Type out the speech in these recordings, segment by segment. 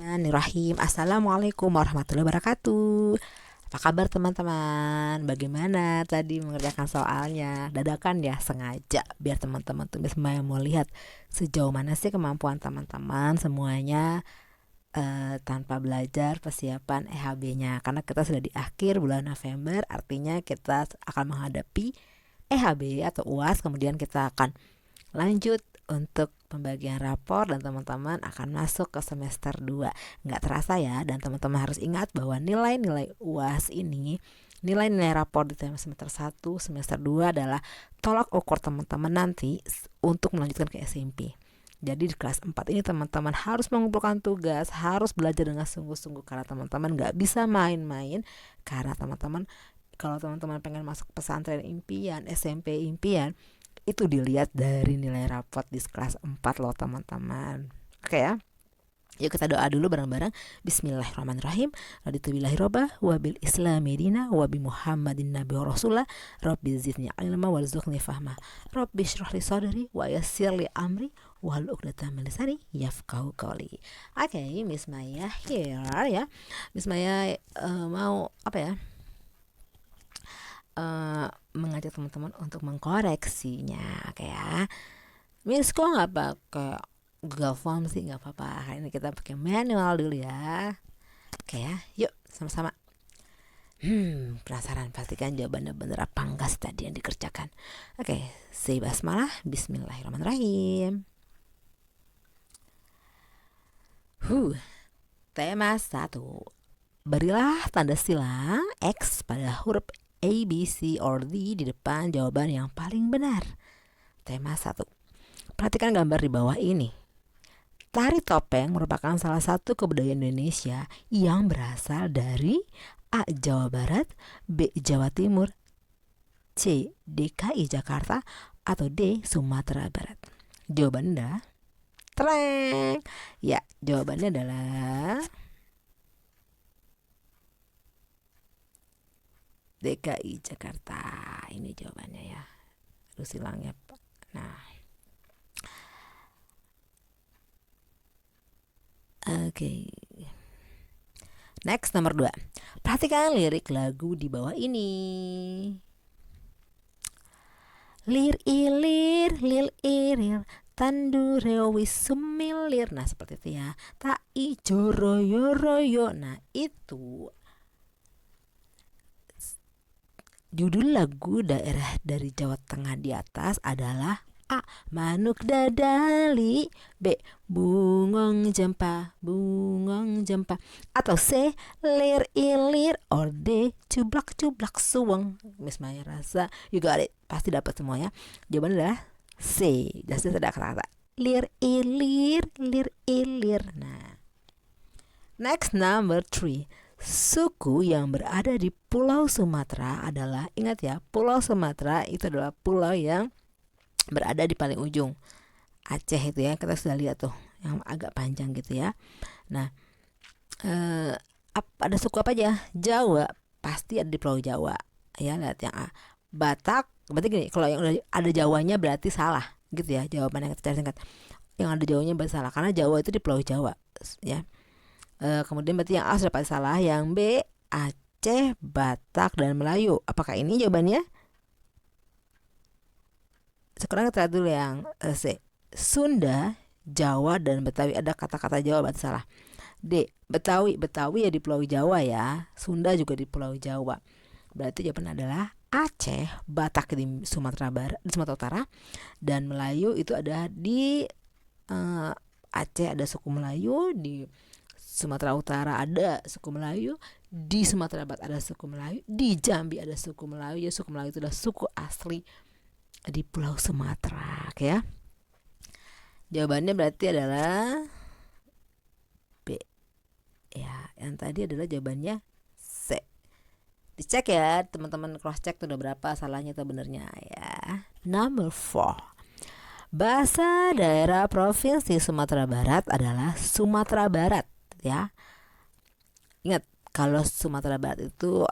Bismillahirrahmanirrahim. Assalamualaikum warahmatullahi wabarakatuh. Apa kabar teman-teman? Bagaimana tadi mengerjakan soalnya? Dadakan ya, sengaja biar teman-teman tuh bisa mau lihat sejauh mana sih kemampuan teman-teman semuanya, tanpa belajar persiapan EHB-nya. Karena kita sudah di akhir bulan November, artinya kita akan menghadapi EHB atau UAS. Kemudian kita akan lanjut untuk pembagian rapor dan teman-teman akan masuk ke semester 2. Nggak terasa ya, dan teman-teman harus ingat bahwa nilai-nilai UAS ini, nilai-nilai rapor di semester 1, semester 2 adalah tolak ukur teman-teman nanti untuk melanjutkan ke SMP. Jadi di kelas 4 ini teman-teman harus mengumpulkan tugas, harus belajar dengan sungguh-sungguh karena teman-teman nggak bisa main-main. Karena teman-teman, kalau teman-teman pengen masuk pesantren impian, SMP impian, itu dilihat dari nilai rapot di kelas 4 loh teman-teman. Oke ya. Yuk kita doa dulu bareng-bareng. Bismillahirrahmanirrahim. Raditu billahi robba wa bil islami dina wa bi Muhammadin nabi wa rasulullah. Rabbi zidni ilma warzuqni fahma. Rabbi shrah li sadri wa yassir li amri wahlul 'uqdatam min lisani yafqahu qawli. Oke, Miss Maya here ya. Miss Maya mau apa ya? Mengajak teman-teman untuk mengkoreksinya. Oke ya, Miss kok nggak pakai Google Form sih? Nggak apa-apa, hari ini kita pakai manual dulu ya. Oke ya, yuk sama-sama. Penasaran? Pastikan jawabannya bener apa enggak tadi yang dikerjakan. Oke, say basmalah. Bismillahirrahmanirrahim. Tema 1. Berilah tanda silang X pada huruf A, B, C, or D di depan jawaban yang paling benar. Tema 1. Perhatikan gambar di bawah ini. Tari topeng merupakan salah satu kebudayaan Indonesia yang berasal dari A. Jawa Barat, B. Jawa Timur, C. DKI Jakarta, atau D. Sumatera Barat. Jawabannya adalah Treng. Ya, jawabannya adalah DKI Jakarta. Ini jawabannya ya. Aduh silangnya Pak. Nah, oke. Next, nomor 2. Perhatikan lirik lagu di bawah ini. Lir ilir lil irir tandure wis sumilir. Nah, seperti itu ya. Tak ijo royo royo. Nah, itu judul lagu daerah dari Jawa Tengah di atas adalah A. Manuk dadali, B. Bungong jempa, atau C. Lir ilir, or D. Cublak cublak suweng. Miss Maya rasa you got it, pasti dapat semua ya. Jawabannya adalah C. Jadi tidak kata-kata lir ilir. Nah, next, number 3. Suku yang berada di Pulau Sumatera adalah, ingat ya, Pulau Sumatera itu adalah pulau yang berada di paling ujung Aceh itu ya. Kita sudah lihat tuh yang agak panjang gitu ya. Nah, ada suku apa aja? Jawa pasti ada di Pulau Jawa ya. Lihat yang A. Batak, berarti gini, kalau yang udah ada Jawanya berarti salah gitu ya. Jawabannya kita cari singkat. Yang ada Jawanya berarti salah karena Jawa itu di Pulau Jawa ya. Kemudian berarti yang A sudah pasti salah. Yang B, Aceh, Batak, dan Melayu. Apakah ini jawabannya? Sekarang kita lihat dulu yang C. Sunda, Jawa, dan Betawi. Ada kata-kata Jawa berarti salah. D. Betawi ya di Pulau Jawa ya. Sunda juga di Pulau Jawa. Berarti jawaban adalah Aceh, Batak di Sumatera Barat, di Sumatera Utara, dan Melayu itu ada di Aceh ada suku Melayu, di Sumatera Utara ada suku Melayu, di Sumatera Barat ada suku Melayu, di Jambi ada suku Melayu. Ya, suku Melayu itu adalah suku asli di Pulau Sumatera. Oke ya. Jawabannya berarti adalah B. Ya, yang tadi adalah jawabannya C. Dicek ya, teman-teman cross check tuh udah berapa salahnya atau benernya ya. Number 4. Bahasa daerah Provinsi Sumatera Barat adalah Sumatera Barat ya. Ingat, kalau Sumatera Barat itu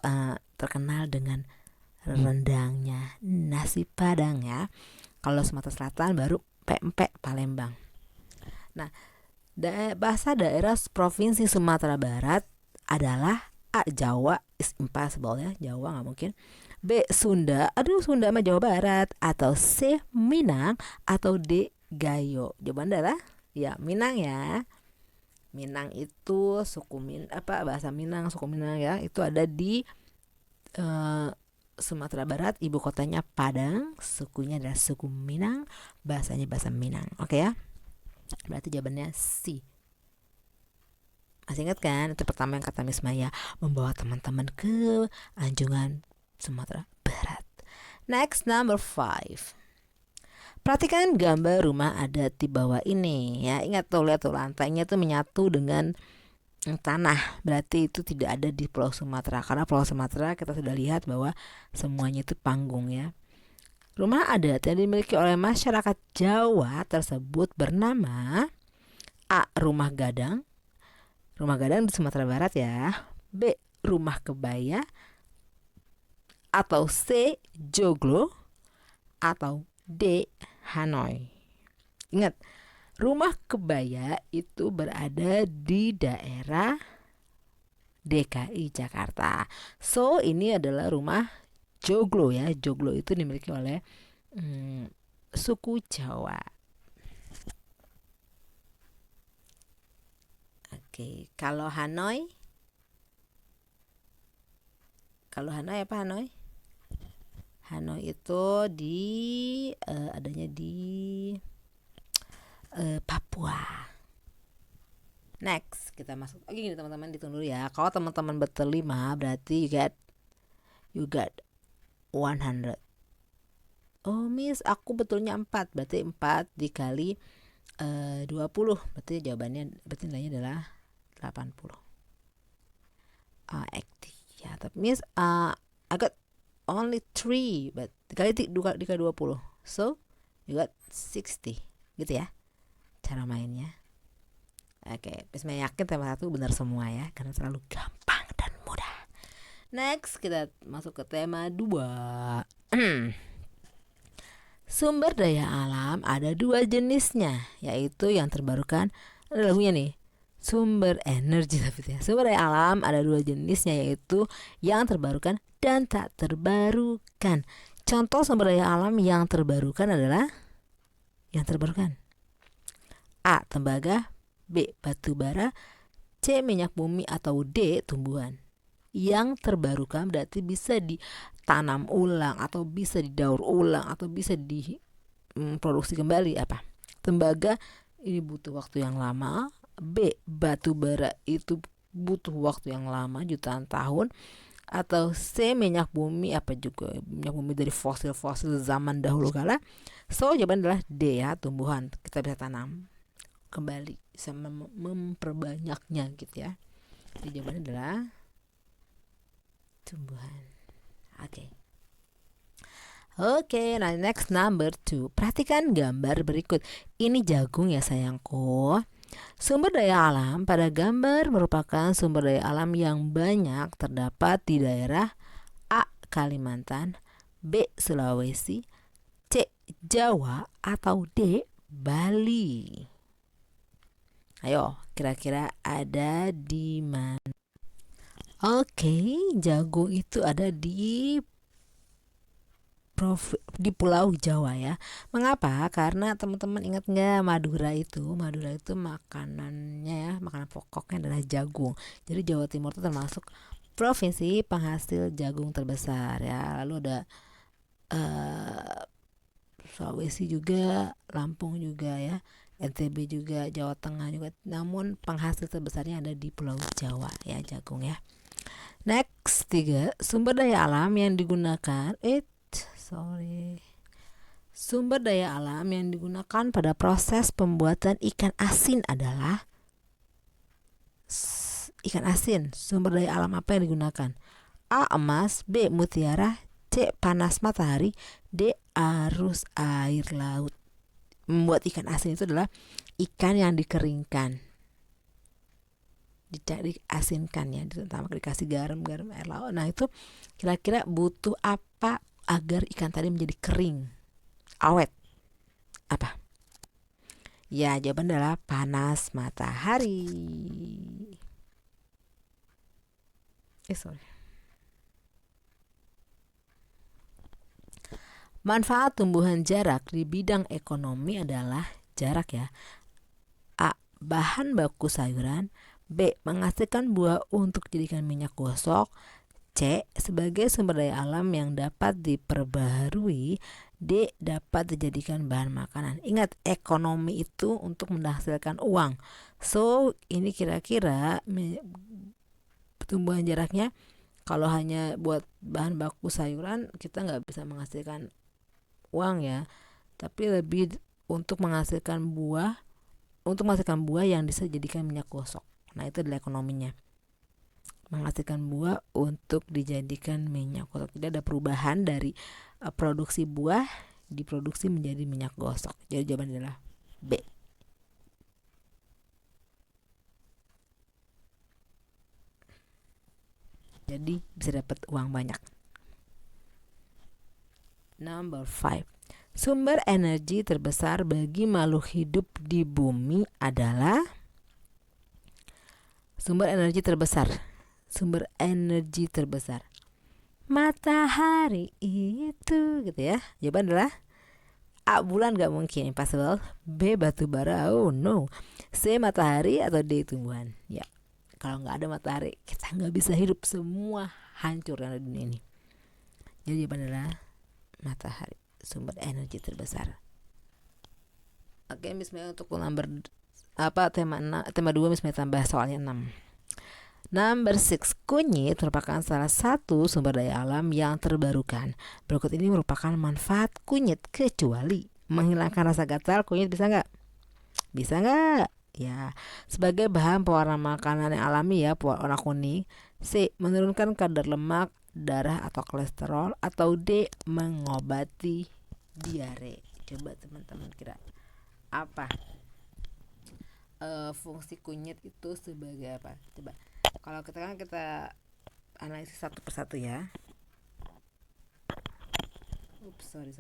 terkenal dengan rendangnya nasi Padang ya. Kalau Sumatera Selatan baru pempek Palembang. Nah, Bahasa daerah Provinsi Sumatera Barat adalah A. Jawa, is impossible ya, Jawa nggak mungkin. B. Sunda, aduh Sunda sama Jawa Barat. Atau C. Minang. Atau D. Gayo. Jawaban adalah ya Minang ya. Minang itu bahasa Minang, suku Minang ya, itu ada di eh, Sumatera Barat, ibu kotanya Padang, sukunya adalah suku Minang, bahasanya bahasa Minang. Oke ya, berarti jawabannya C. Masih ingat kan? Itu pertama yang kata Miss Maya, membawa teman-teman ke Anjungan Sumatera Barat. Next, number 5. Perhatikan gambar rumah adat di bawah ini ya. Ingat tuh, lihat tuh lantainya tuh menyatu dengan tanah, berarti itu tidak ada di Pulau Sumatera, karena Pulau Sumatera kita sudah lihat bahwa semuanya itu panggung ya. Rumah adat yang dimiliki oleh masyarakat Jawa tersebut bernama A. Rumah Gadang di Sumatera Barat ya. B. Rumah Kebaya. Atau C. Joglo. Atau D. Hanoi. Ingat, Rumah Kebaya itu berada di daerah DKI Jakarta. So ini adalah rumah joglo ya. Joglo itu dimiliki oleh suku Jawa. Oke, kalau Hanoi apa Hanoi? Hanoi itu adanya di Papua. Next, kita masuk. Oke, gini teman-teman, dihitung dulu ya. Kalau teman-teman betul 5, berarti you got 100. Oh, Miss, aku betulnya 4. Berarti 4 dikali 20. Berarti nilainya adalah 80. Active. Ya, tapi Miss, I got only 3, but dikali 20. So, you got 60. Gitu ya cara mainnya. Oke, Miss Maya yakin tema 1 benar semua ya, karena terlalu gampang dan mudah. Next, kita masuk ke tema 2. Sumber daya alam ada 2 jenisnya, yaitu yang terbarukan. Ada lagunya nih, sumber energi tapi ya. Sumber daya alam ada 2 jenisnya, yaitu yang terbarukan dan tak terbarukan. Contoh sumber daya alam yang terbarukan adalah yang terbarukan: A. Tembaga. B. Batu bara. C. Minyak bumi. Atau D. Tumbuhan. Yang terbarukan berarti bisa ditanam ulang, atau bisa didaur ulang, atau bisa diproduksi kembali. Apa? Tembaga ini butuh waktu yang lama. B. Batu bara itu butuh waktu yang lama, jutaan tahun. Atau C. Minyak bumi, apa juga minyak bumi dari fosil-fosil zaman dahulu kala. So jawaban adalah D ya, tumbuhan. Kita bisa tanam kembali, bisa memperbanyaknya gitu ya. Jadi jawabannya adalah tumbuhan. Oke, nah next number 2. Perhatikan gambar berikut. Ini jagung ya sayangku. Sumber daya alam pada gambar merupakan sumber daya alam yang banyak terdapat di daerah A. Kalimantan, B. Sulawesi, C. Jawa, atau D. Bali. Ayo, kira-kira ada di mana? Oke, jagung itu ada di Pulau Jawa ya. Mengapa? Karena teman-teman ingat nggak Madura itu makanannya ya, makanan pokoknya adalah jagung. Jadi Jawa Timur itu termasuk provinsi penghasil jagung terbesar ya. Lalu ada Sulawesi juga, Lampung juga ya, NTB juga, Jawa Tengah juga. Namun penghasil terbesarnya ada di Pulau Jawa ya, jagung ya. Next 3. Sumber daya alam yang digunakan Sumber daya alam yang digunakan pada proses pembuatan ikan asin adalah ikan asin. Sumber daya alam apa yang digunakan? A. Emas. B. Mutiara. C. Panas matahari. D. Arus air laut. Membuat ikan asin itu adalah ikan yang dikeringkan, diasinkan ya, ditambah dikasih garam air laut. Nah itu kira-kira butuh apa agar ikan tadi menjadi kering, awet? Apa? Ya, jawaban adalah panas matahari. Sorry. Manfaat tumbuhan jarak di bidang ekonomi adalah jarak ya. A. Bahan baku sayuran. B. Menghasilkan buah untuk dijadikan minyak gosok. C. Sebagai sumber daya alam yang dapat diperbaharui. D. Dapat dijadikan bahan makanan. Ingat, ekonomi itu untuk menghasilkan uang. So, ini kira-kira tumbuhan jaraknya, kalau hanya buat bahan baku sayuran, kita nggak bisa menghasilkan uang ya. Tapi lebih untuk menghasilkan buah yang bisa dijadikan minyak gosok. Nah, itu adalah ekonominya. Menghasilkan buah untuk dijadikan minyak gosok. Tidak ada perubahan dari produksi buah diproduksi menjadi minyak gosok. Jadi jawaban adalah B. Jadi bisa dapat uang banyak. Number 5. Sumber energi terbesar bagi makhluk hidup di bumi adalah sumber energi terbesar matahari itu, gitu ya. Jawaban adalah A. Bulan, gak mungkin, impossible. B. Batu bara, oh no. C. Matahari, atau D. Tumbuhan. Ya, kalau nggak ada matahari kita nggak bisa hidup, semua hancur yang ada di dunia ini. Jadi jawaban adalah matahari, sumber energi terbesar. Oke, misalnya untuk tema 2 misalnya tambah soalnya 6. Number 6. Kunyit merupakan salah satu sumber daya alam yang terbarukan. Berikut ini merupakan manfaat kunyit, kecuali menghilangkan rasa gatal. Kunyit bisa nggak? Bisa nggak? Ya, sebagai bahan pewarna makanan yang alami ya, warna kuning. C. Menurunkan kadar lemak darah atau kolesterol. Atau D. Mengobati diare. Coba teman-teman kira apa fungsi kunyit itu sebagai apa? Coba, kalau kita analisis satu persatu ya. Sorry.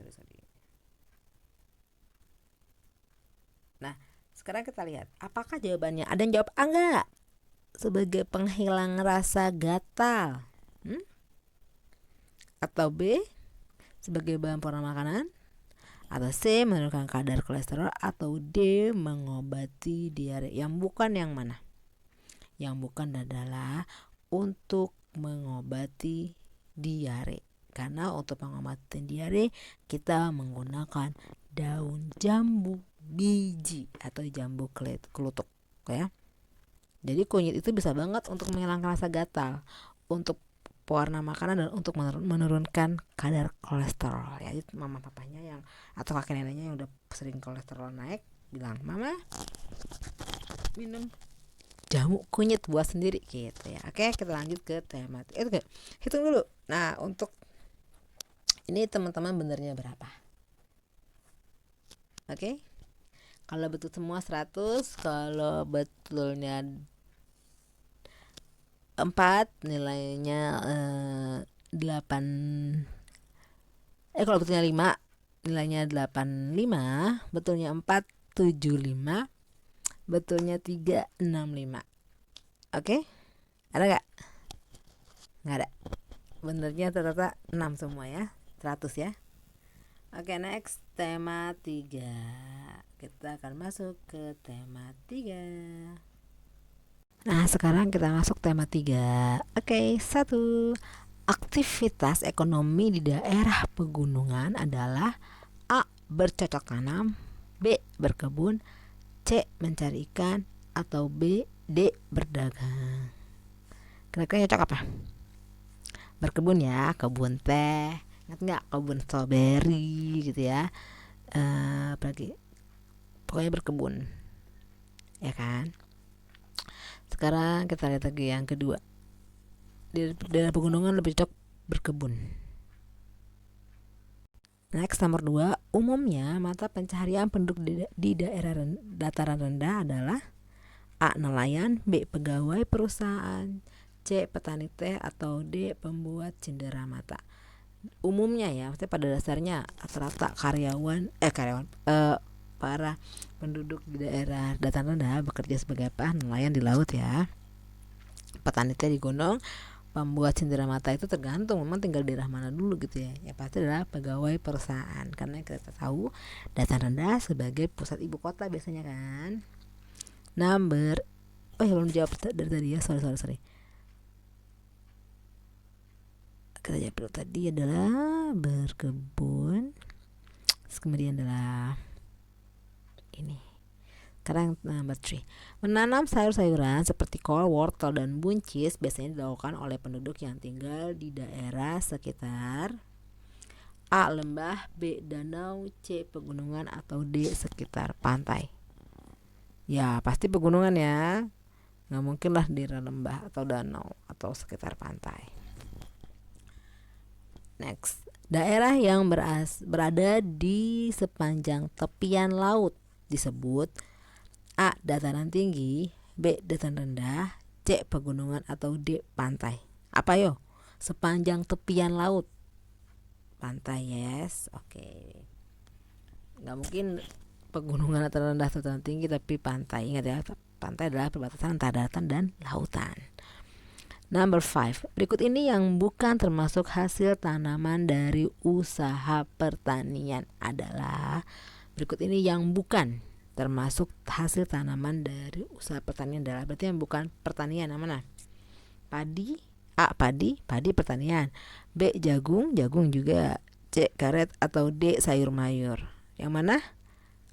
Nah, sekarang kita lihat apakah jawabannya. Ada yang jawab A enggak? Sebagai penghilang rasa gatal. Atau B. Sebagai bahan pewarna makanan. Atau C. Menurunkan kadar kolesterol. Atau D. Mengobati diare. Yang bukan yang mana? Yang bukan adalah untuk mengobati diare. Karena untuk mengobati diare kita menggunakan daun jambu biji atau jambu kelutuk ya. Jadi kunyit itu bisa banget untuk menghilangkan rasa gatal, untuk pewarna makanan, dan untuk menurunkan kadar kolesterol. Ya, itu mama papanya yang atau kakek neneknya yang udah sering kolesterol naik bilang, "Mama, minum jamu kunyit buat sendiri," gitu ya. Oke, kita lanjut ke tema. Hitung dulu. Nah, untuk ini teman-teman benernya berapa? Oke. Kalau betul semua 100, kalau betulnya 4 nilainya 8. Kalau betulnya 5 nilainya 85, betulnya 4 75, betulnya 3 65. Oke? Ada enggak? Enggak ada. Benernya ternyata 6 semua ya. 100 ya. Oke, next tema 3. Kita akan masuk ke tema 3. Nah, sekarang kita masuk tema 3. Oke, 1. Aktivitas ekonomi di daerah pegunungan adalah A. Bercocok tanam. B. Berkebun. C. Mencari ikan. Atau B. D. Berdagang. Kira-kira cocok apa? Berkebun ya, kebun teh. Ingat nggak, kebun strawberry gitu ya. Apalagi, pokoknya berkebun ya kan. Sekarang kita lihat lagi yang kedua. Di daerah pegunungan lebih cocok berkebun. Next, nomor 2. Umumnya mata pencaharian penduduk di daerah dataran rendah adalah A. Nelayan. B. Pegawai perusahaan. C. Petani teh. Atau D. Pembuat cenderamata. Umumnya ya, maksudnya pada dasarnya rata-rata para penduduk di daerah dataran rendah bekerja sebagai apa? Nelayan di laut ya. Petani di gunung, pembuat cenderamata itu tergantung memang tinggal di daerah mana dulu gitu ya. Ya pasti adalah pegawai perusahaan karena kita tahu dataran rendah sebagai pusat ibu kota biasanya kan. Number belum jawab dari tadi ya, sorry. Kita jawab dulu, tadi adalah berkebun, kemudian adalah ini. Sekarang number 3. Menanam sayur-sayuran seperti kol, wortel, dan buncis biasanya dilakukan oleh penduduk yang tinggal di daerah sekitar A. Lembah, B. Danau, C. Pegunungan, atau D. Sekitar pantai. Ya pasti pegunungan ya, nggak mungkin lah di lembah atau danau atau sekitar pantai. Next, daerah yang berada di sepanjang tepian laut disebut A. Dataran tinggi, B. Dataran rendah, C. Pegunungan, atau D. Pantai. Apa yo? Sepanjang tepian laut. Pantai, yes. Oke. Nggak mungkin pegunungan atau rendah atau dataran tinggi tapi pantai. Ingat ya, pantai adalah perbatasan antara daratan dan lautan. Number 5. Berikut ini yang bukan termasuk hasil tanaman dari usaha pertanian adalah berikut ini yang bukan termasuk hasil tanaman dari usaha pertanian adalah berarti yang bukan pertanian. Yang mana? Padi. A. Padi pertanian. B. Jagung juga. C. Karet, atau D. Sayur mayur. Yang mana?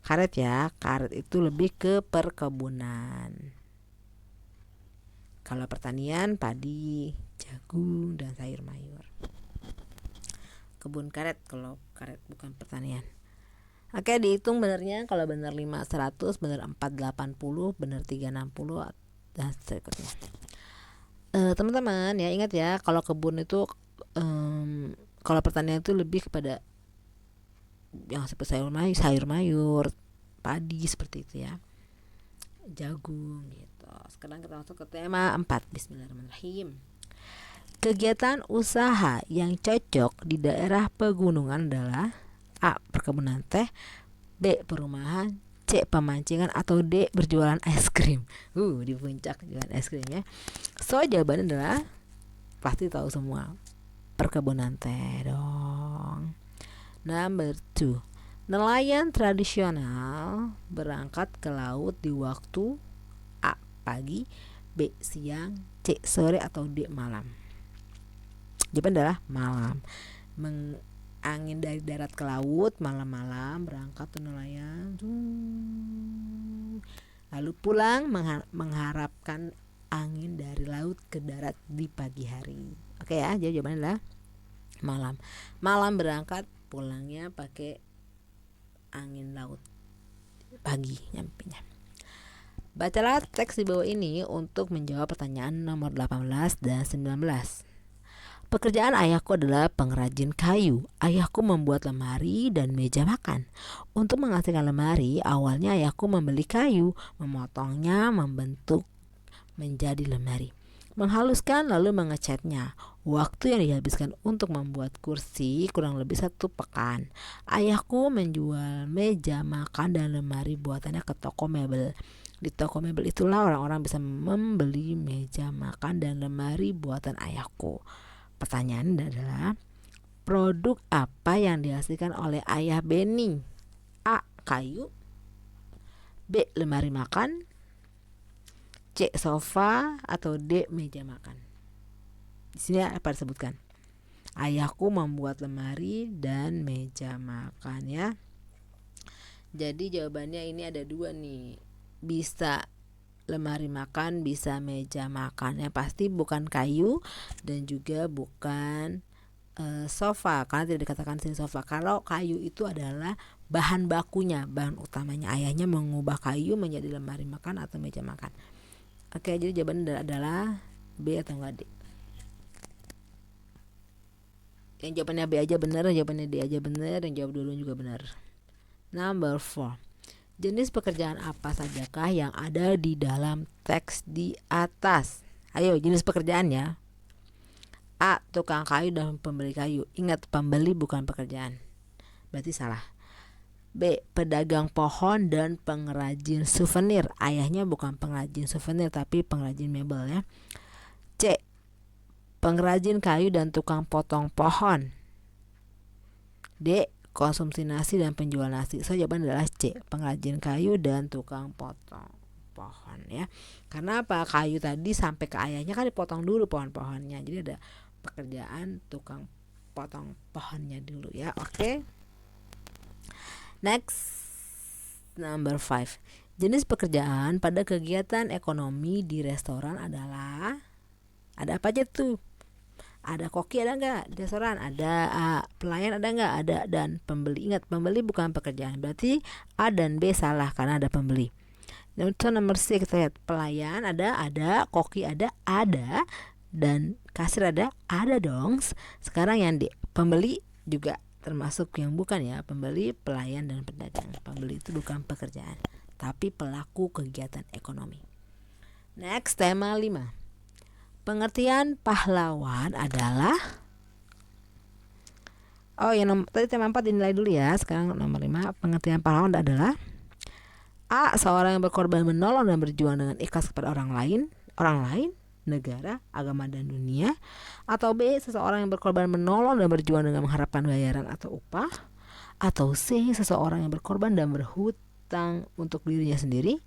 Karet ya. Karet itu lebih ke perkebunan. Kalau pertanian padi, jagung, dan sayur mayur. Kebun karet kalau karet bukan pertanian. Oke, dihitung benernya. Kalau bener 5 100, bener 4 80, bener 3 60 dan seterusnya. Teman-teman ya ingat ya, kalau kebun itu kalau pertanian itu lebih kepada yang seperti sayur mayur, padi seperti itu ya. Jagung gitu. Sekarang kita masuk ke tema 4. Bismillahirrahmanirrahim. Kegiatan usaha yang cocok di daerah pegunungan adalah A. Perkebunan teh, B. Perumahan, C. Pemancingan, atau D. Berjualan es krim. Di puncak jualan es krim ya. So jawabannya adalah pasti tahu semua, perkebunan teh dong. Number 2. Nelayan tradisional berangkat ke laut di waktu A. Pagi, B. Siang, C. Sore, atau D. Malam. Jawaban adalah malam. Angin dari darat ke laut malam-malam berangkat tuh nelayan, lalu pulang mengharapkan angin dari laut ke darat di pagi hari. Oke ya, jadi jawabannya adalah malam berangkat, pulangnya pakai angin laut, pagi nyampenya. Bacalah teks di bawah ini untuk menjawab pertanyaan nomor 18 dan 19. Pekerjaan ayahku adalah pengrajin kayu. Ayahku membuat lemari dan meja makan. Untuk menghasilkan lemari, awalnya ayahku membeli kayu, memotongnya, membentuk menjadi lemari, menghaluskan lalu mengecatnya. Waktu yang dihabiskan untuk membuat kursi kurang lebih 1 pekan. Ayahku menjual meja makan dan lemari buatannya ke toko mebel. Di toko mebel itulah orang-orang bisa membeli meja makan dan lemari buatan ayahku. Pertanyaan adalah produk apa yang dihasilkan oleh ayah Benny? A. Kayu, B. Lemari makan, C. Sofa, atau D. Meja makan. Di sini apa disebutkan? Ayahku membuat lemari dan meja makan ya. Jadi jawabannya ini ada 2 nih. Bisa lemari makan, bisa meja makan. Yang pasti bukan kayu dan juga bukan sofa, karena tidak dikatakan sini sofa. Kalau kayu itu adalah bahan bakunya, bahan utamanya. Ayahnya mengubah kayu menjadi lemari makan atau meja makan. Oke, jadi jawabannya adalah B atau enggak D. Yang jawabannya B aja benar, jawabannya D aja benar, yang jawab dulu juga benar. Number 4. Jenis pekerjaan apa sajakah yang ada di dalam teks di atas? Ayo, jenis pekerjaan ya. A. Tukang kayu dan pembeli kayu. Ingat, pembeli bukan pekerjaan. Berarti salah. B. Pedagang pohon dan pengrajin souvenir. Ayahnya bukan pengrajin souvenir tapi pengrajin mebel ya. C. Pengrajin kayu dan tukang potong pohon. D. Konsumsi nasi dan penjual nasi. So jawaban adalah C. Pengrajin kayu dan tukang potong pohon ya. Karena apa? Kayu tadi sampai ke ayahnya kan dipotong dulu pohon-pohonnya. Jadi ada pekerjaan tukang potong pohonnya dulu ya. Oke. Next, number 5. Jenis pekerjaan pada kegiatan ekonomi di restoran adalah, ada apa aja tuh? Ada koki ada nggak di restoran? Ada. Pelayan ada nggak? Ada. Dan pembeli. Ingat, pembeli bukan pekerjaan. Berarti A dan B salah karena ada pembeli. Nomor C kita lihat, pelayan ada, koki ada, dan kasir ada dong. Sekarang yang D, pembeli juga termasuk yang bukan ya, pembeli, pelayan, dan pedagang. Pembeli itu bukan pekerjaan, tapi pelaku kegiatan ekonomi. Next, tema 5. Pengertian pahlawan adalah, tadi tema 4 dinilai dulu ya. Sekarang nomor 5, pengertian pahlawan adalah A. Seorang yang berkorban menolong dan berjuang dengan ikhlas kepada orang lain, negara, agama, dan dunia. Atau B. Seseorang yang berkorban menolong dan berjuang dengan mengharapkan bayaran atau upah. Atau C. Seseorang yang berkorban dan berhutang untuk dirinya sendiri.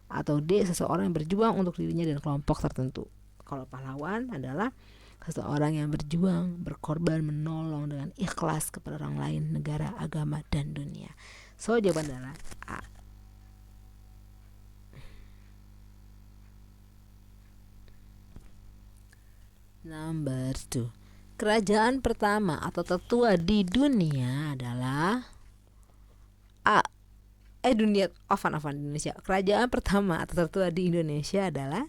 Atau D. Seseorang yang berjuang untuk dirinya dan kelompok tertentu. Kalau pahlawan adalah seseorang yang berjuang, berkorban, menolong dengan ikhlas kepada orang lain, negara, agama, dan dunia. So jawaban adalah A. Number 2. Kerajaan pertama atau tertua di dunia adalah A. Indonesia. Kerajaan pertama atau tertua di Indonesia adalah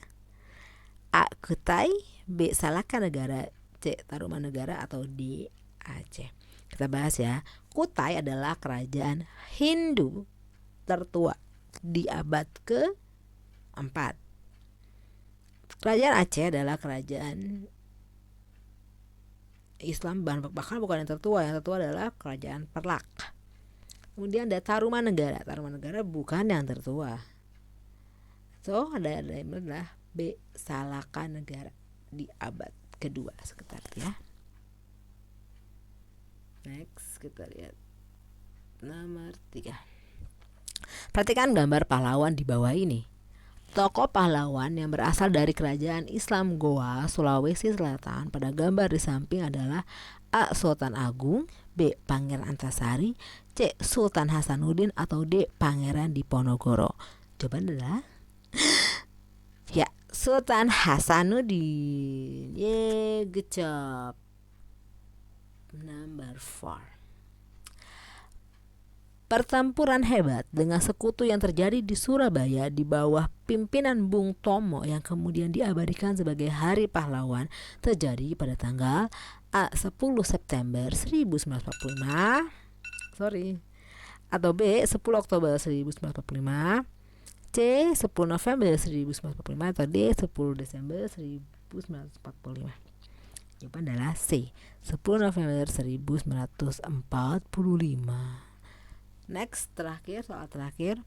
A. Kutai, B. Salaka Negara, C. Tarumanegara, atau D. Aceh. Kita bahas ya. Kutai adalah kerajaan Hindu tertua di abad ke-4. Kerajaan Aceh adalah kerajaan Islam, bahkan bukan yang tertua adalah kerajaan Perlak. Kemudian ada Tarumanegara bukan yang tertua. So ada adalah B. Salaka Negara di abad kedua sekitar ya. Next kita lihat nomor 3. Perhatikan gambar pahlawan di bawah ini. Tokoh pahlawan yang berasal dari kerajaan Islam Goa, Sulawesi Selatan pada gambar di samping adalah A. Sultan Agung, B. Pangeran Antasari, C. Sultan Hasanuddin, atau D. Pangeran Diponegoro. Jawaban adalah ya, Sultan Hasanuddin. Yeay, good job. Number 4. Pertempuran hebat dengan sekutu yang terjadi di Surabaya di bawah pimpinan Bung Tomo yang kemudian diabadikan sebagai Hari Pahlawan terjadi pada tanggal A. 10 September 1945, atau B. 10 Oktober 1945, C. 10 November 1945, atau D. 10 Desember 1945. Jawaban adalah C. 10 November 1945. Next, soal terakhir.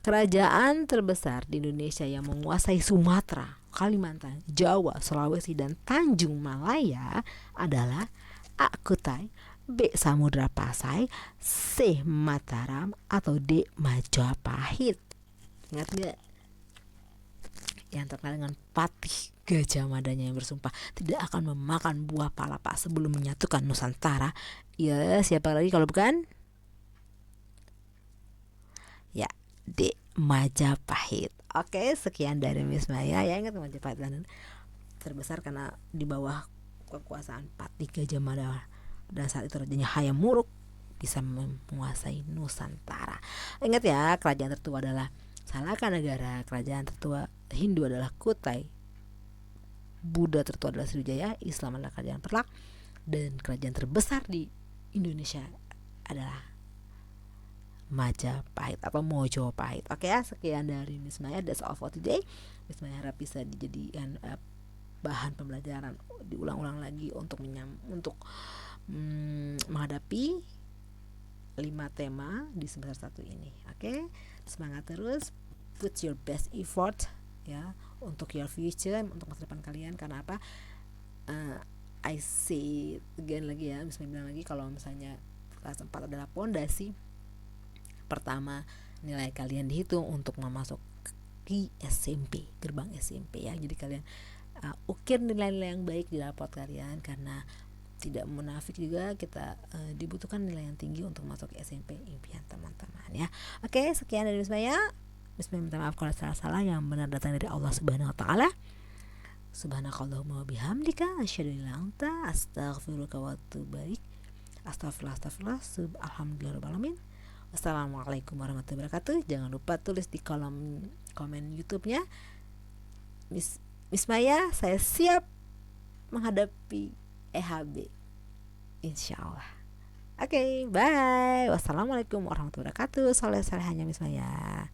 Kerajaan terbesar di Indonesia yang menguasai Sumatera, Kalimantan, Jawa, Sulawesi, dan Tanjung Malaya adalah A. Kutai, B. Samudra Pasai, C. Mataram, atau D. Majapahit. Ingat gak? Yang terkenal dengan patih Gajah Madanya yang bersumpah tidak akan memakan buah palapa sebelum menyatukan Nusantara. Ya, siapa lagi kalau bukan? Ya, D. Majapahit. Oke, sekian dari Miss Maya. Ya, ingat Majapahit terbesar karena di bawah kekuasaan Patih Gajah Mada, dan saat itu rajanya Hayam Wuruk bisa menguasai Nusantara. Ingat ya, kerajaan tertua adalah Salaka Negara, kerajaan tertua Hindu adalah Kutai, Buddha tertua adalah Sriwijaya, Islam adalah kerajaan Perlak, dan kerajaan terbesar di Indonesia adalah Majapahit atau Mojopahit. Oke ya, sekian dari Miss Maya. That's all for today. Miss Maya harap bisa dijadikan bahan pembelajaran, diulang-ulang lagi untuk menghadapi 5 tema di semester 1 ini. Oke, semangat terus, put your best effort ya untuk your future, untuk masa depan kalian. Karena apa? I say again lagi ya, misalnya bilang lagi, kalau misalnya kelas 4 adalah pondasi pertama, nilai kalian dihitung untuk memasuki SMP, gerbang SMP ya. Jadi kalian ukir nilai-nilai yang baik di raport kalian, karena tidak munafik juga kita dibutuhkan nilai yang tinggi untuk masuk SMP impian teman-teman ya. Oke, sekian dari Bismaya. Bismillah, minta maaf kalau salah-salah, yang benar datang dari Allah Subhanahu wa taala. Subhanakallahumma wa bihamdika asyhadu an la ilaha illa anta astaghfiruka wa atubu ilaik. Astagfirullah, alhamdulillahirabbil alamin. Wassalamualaikum warahmatullahi wabarakatuh. Jangan lupa tulis di kolom komen YouTube-nya, Miss Maya, saya siap menghadapi EHB insyaallah. Oke, bye. Wassalamualaikum warahmatullahi wabarakatuh. Soleh hanya Miss Maya.